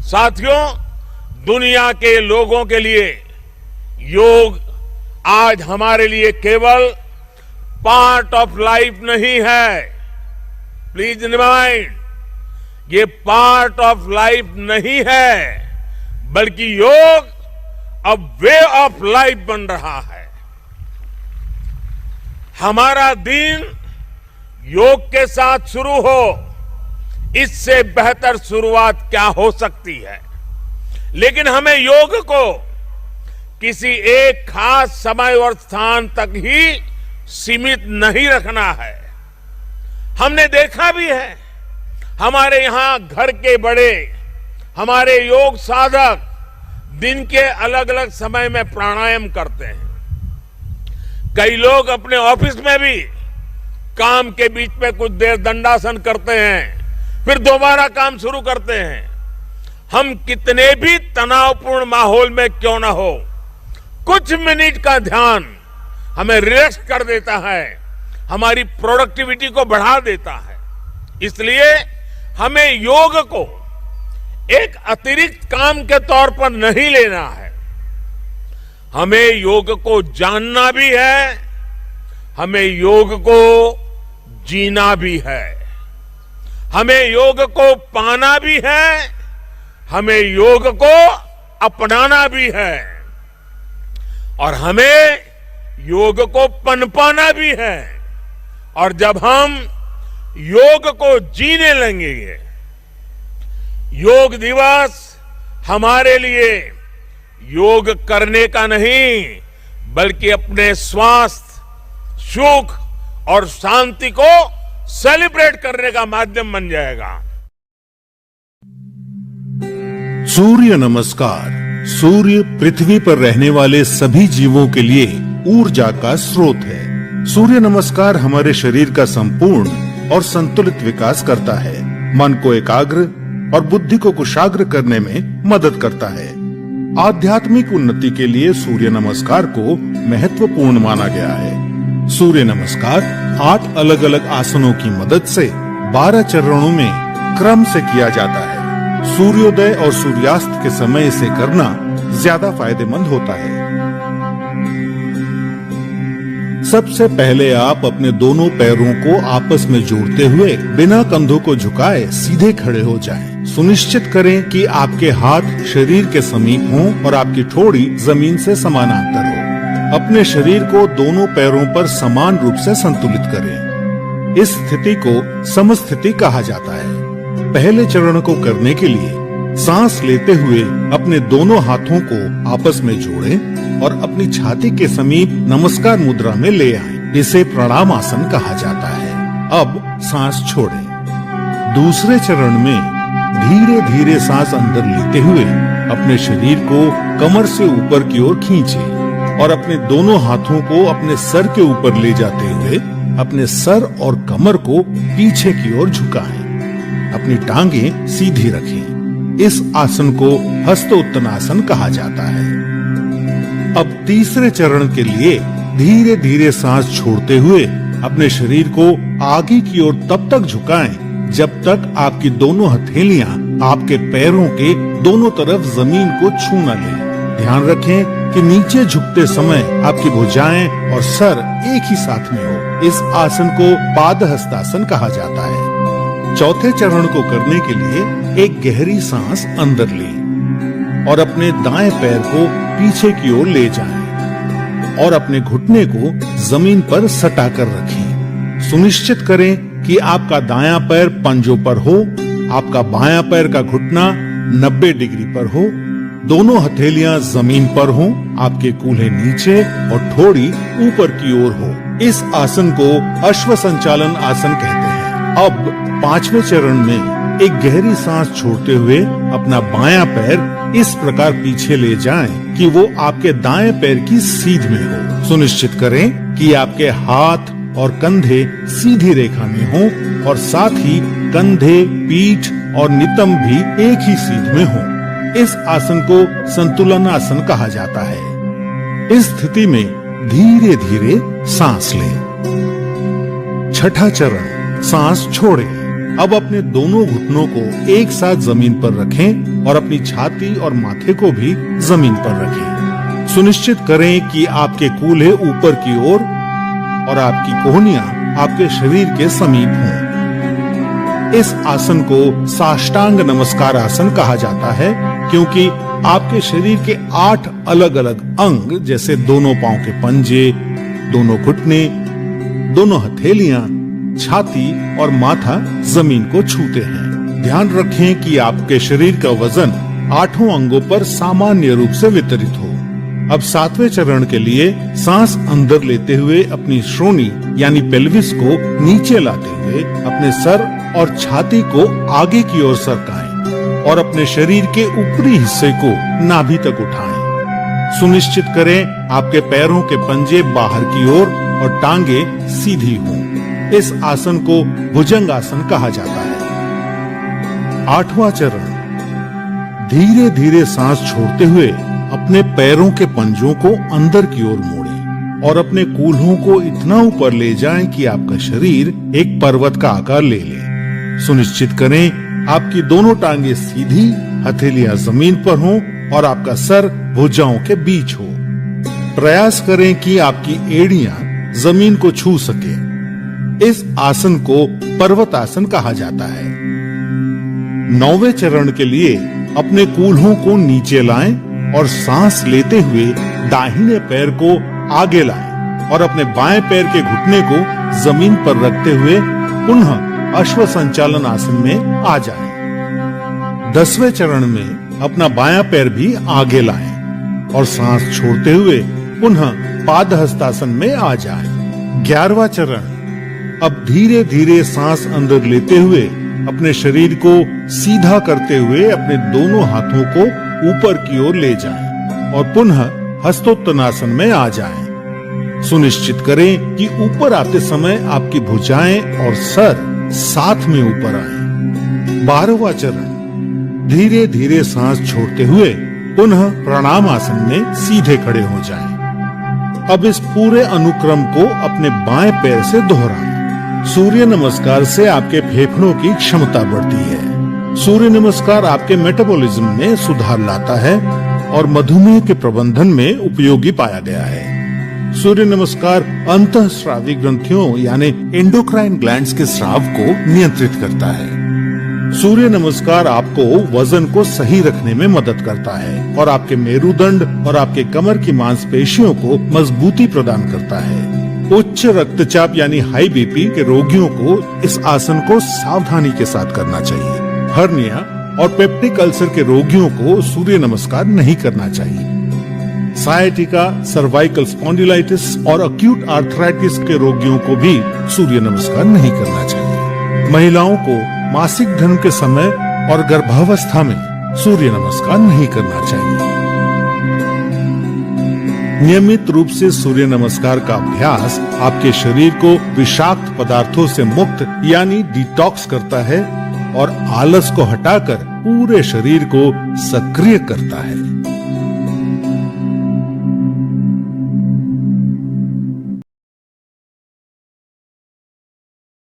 साथियों, दुनिया के लोगों के लिए योग आज हमारे लिए केवल पार्ट ऑफ लाइफ नहीं है। प्लीज रिमाइंड, ये पार्ट ऑफ लाइफ नहीं है, बल्कि योग अब वे ऑफ लाइफ बन रहा है। हमारा दिन योग के साथ शुरू हो, इससे बेहतर शुरुआत क्या हो सकती है। लेकिन हमें योग को किसी एक खास समय और स्थान तक ही सीमित नहीं रखना है। हमने देखा भी है, हमारे यहां घर के बड़े, हमारे योग साधक दिन के अलग अलग समय में प्राणायाम करते हैं। कई लोग अपने ऑफिस में भी काम के बीच में कुछ देर दंडासन करते हैं, फिर दोबारा काम शुरू करते हैं। हम कितने भी तनावपूर्ण माहौल में क्यों ना हो, कुछ मिनट का ध्यान हमें रिलैक्स कर देता है, हमारी प्रोडक्टिविटी को बढ़ा देता है। इसलिए हमें योग को एक अतिरिक्त काम के तौर पर नहीं लेना है। हमें योग को जानना भी है, हमें योग को जीना भी है, हमें योग को पाना भी है, हमें योग को अपनाना भी है, और हमें योग को पनपाना भी है। और जब हम योग को जीने लगेंगे, योग दिवस हमारे लिए योग करने का नहीं, बल्कि अपने स्वास्थ्य, सुख और शांति को सेलिब्रेट करने का माध्यम बन जाएगा। सूर्य नमस्कार। सूर्य पृथ्वी पर रहने वाले सभी जीवों के लिए ऊर्जा का स्रोत है। सूर्य नमस्कार हमारे शरीर का संपूर्ण और संतुलित विकास करता है, मन को एकाग्र और बुद्धि को कुशाग्र करने में मदद करता है। आध्यात्मिक उन्नति के लिए सूर्य नमस्कार को महत्वपूर्ण माना गया है। सूर्य नमस्कार 8 अलग अलग आसनों की मदद से 12 चरणों में क्रम से किया जाता है। सूर्योदय और सूर्यास्त के समय इसे करना ज्यादा फायदेमंद होता है। सबसे पहले आप अपने दोनों पैरों को आपस में जोड़ते हुए बिना कंधों को झुकाए सीधे खड़े हो जाएं। सुनिश्चित करें कि आपके हाथ शरीर के समीप हों और आपकी ठोड़ी जमीन से समानांतर हो। अपने शरीर को दोनों पैरों पर समान रूप से संतुलित करें। इस स्थिति को समस्थिति कहा जाता है। पहले चरण को करने के लिए सांस लेते हुए अपने दोनों हाथों को आपस में जोड़ें और अपनी छाती के समीप नमस्कार मुद्रा में ले आएं। इसे प्रणाम आसन कहा जाता है। अब सांस छोड़ें। दूसरे चरण में धीरे धीरे सांस अंदर लेते हुए अपने शरीर को कमर से ऊपर की ओर खींचें और अपने दोनों हाथों को अपने सर के ऊपर ले जाते हुए अपने सर और कमर को पीछे की ओर झुकाएं। अपनी टांगें सीधी रखें। इस आसन को हस्तोत्तनासन कहा जाता है। अब तीसरे चरण के लिए धीरे धीरे सांस छोड़ते हुए अपने शरीर को आगे की ओर तब तक झुकाएं जब तक आपकी दोनों हथेलियां आपके पैरों के दोनों तरफ जमीन को छू न लें। ध्यान रखें कि नीचे झुकते समय आपकी भुजाएं और सर एक ही साथ में हो। इस आसन को पादहस्तासन कहा जाता है। चौथे चरण को करने के लिए एक गहरी सांस अंदर लें और अपने दाएं पैर को पीछे की ओर ले जाएं और अपने घुटने को जमीन पर सटा कर रखें। सुनिश्चित करें कि आपका दायां पैर पंजों पर हो, आपका बायां पैर का घुटना 90 डिग्री पर हो, दोनों हथेलियां जमीन पर हों, आपके कूल्हे नीचे और ठोड़ी ऊपर की ओर हो। इस आसन को अश्व संचालन आसन कहते हैं। अब पांचवें चरण में एक गहरी सांस छोड़ते हुए अपना बायां पैर इस प्रकार पीछे ले जाएं कि वो आपके दाएं पैर की सीध में हो। सुनिश्चित करें कि आपके हाथ और कंधे सीधी रेखा में हों और साथ ही कंधे, पीठ और नितंब भी एक ही सीध में हों। इस आसन को संतुलन आसन कहा जाता है। इस स्थिति में धीरे धीरे सांस लें। छठा चरण, सांस छोड़ें। अब अपने दोनों घुटनों को एक साथ जमीन पर रखें और अपनी छाती और माथे को भी जमीन पर रखें। सुनिश्चित करें कि आपके कूल्हे ऊपर की ओर और आपकी कोहनियां आपके शरीर के समीप हों। इस आसन को साष्टांग नमस्कार आसन कहा जाता है, क्योंकि आपके शरीर के 8 अलग अलग अंग जैसे दोनों पांव के पंजे, दोनों घुटने, दोनों हथेलियां, छाती और माथा जमीन को छूते हैं। ध्यान रखें कि आपके शरीर का वजन 8 अंगों पर सामान्य रूप से वितरित हो। अब 7वें चरण के लिए सांस अंदर लेते हुए अपनी श्रोणी यानी पेल्विस को नीचे लाते हुए अपने सर और छाती को आगे की ओर सरकाएं और अपने शरीर के ऊपरी हिस्से को नाभि तक उठाएं। सुनिश्चित करें आपके पैरों के पंजे बाहर की ओर और टांगे सीधी हों। इस आसन को भुजंग आसन कहा जाता है। 8वां चरण, धीरे धीरे सांस छोड़ते हुए अपने पैरों के पंजों को अंदर की ओर मोड़ें और अपने कूल्हों को इतना ऊपर ले जाएं कि आपका शरीर एक पर्वत का आकार ले ले। सुनिश्चित करें आपकी दोनों टांगे सीधी, हथेलियां जमीन पर हों और आपका सर भुजाओं के बीच हो। प्रयास करें कि आपकी एड़ियां जमीन को छू सके। इस आसन को पर्वत आसन कहा जाता है। 9वें चरण के लिए अपने कूल्हों को नीचे लाएं और सांस लेते हुए दाहिने पैर को आगे लाएं और अपने बाएं पैर के घुटने को जमीन पर रखते हुए पुनः अश्व संचालन आसन में आ जाएं। 10वें चरण में अपना बायां पैर भी आगे लाएं और सांस छोड़ते हुए पुनः पादहस्तासन में आ जाएं। 11वां चरण, अब धीरे धीरे सांस अंदर लेते हुए अपने शरीर को सीधा करते हुए अपने दोनों हाथों को ऊपर की ओर ले जाएं और पुनः हस्तोत्तनासन में आ जाएं। सुनिश्चित करें कि ऊपर आते समय आपकी भुजाएं और सर साथ में ऊपर आए। 12वां चरण, धीरे धीरे सांस छोड़ते हुए पुनः प्रणाम आसन में सीधे खड़े हो जाएं। अब इस पूरे अनुक्रम को अपने बाएं पैर से दोहराएं। सूर्य नमस्कार से आपके फेफड़ों की क्षमता बढ़ती है। सूर्य नमस्कार आपके मेटाबॉलिज्म में सुधार लाता है और मधुमेह के प्रबंधन में उपयोगी पाया गया है। सूर्य नमस्कार अंतःस्रावी ग्रंथियों यानी एंडोक्राइन ग्लैंड्स के स्राव को नियंत्रित करता है। सूर्य नमस्कार आपको वजन को सही रखने में मदद करता है और आपके मेरुदंड और आपके कमर की मांसपेशियों को मजबूती प्रदान करता है। उच्च रक्तचाप यानी हाई बीपी के रोगियों को इस आसन को सावधानी के साथ करना चाहिए। हर्निया और पेप्टिक अल्सर के रोगियों को सूर्य नमस्कार नहीं करना चाहिए। सायटिका, सर्वाइकल स्पॉन्डिलाइटिस और अक्यूट आर्थराइटिस के रोगियों को भी सूर्य नमस्कार नहीं करना चाहिए। महिलाओं को मासिक धर्म के समय और गर्भावस्था में सूर्य नमस्कार नहीं करना चाहिए। नियमित रूप से सूर्य नमस्कार का अभ्यास आपके शरीर को विषाक्त पदार्थों से मुक्त यानी डिटॉक्स करता है और आलस को हटाकर पूरे शरीर को सक्रिय करता है।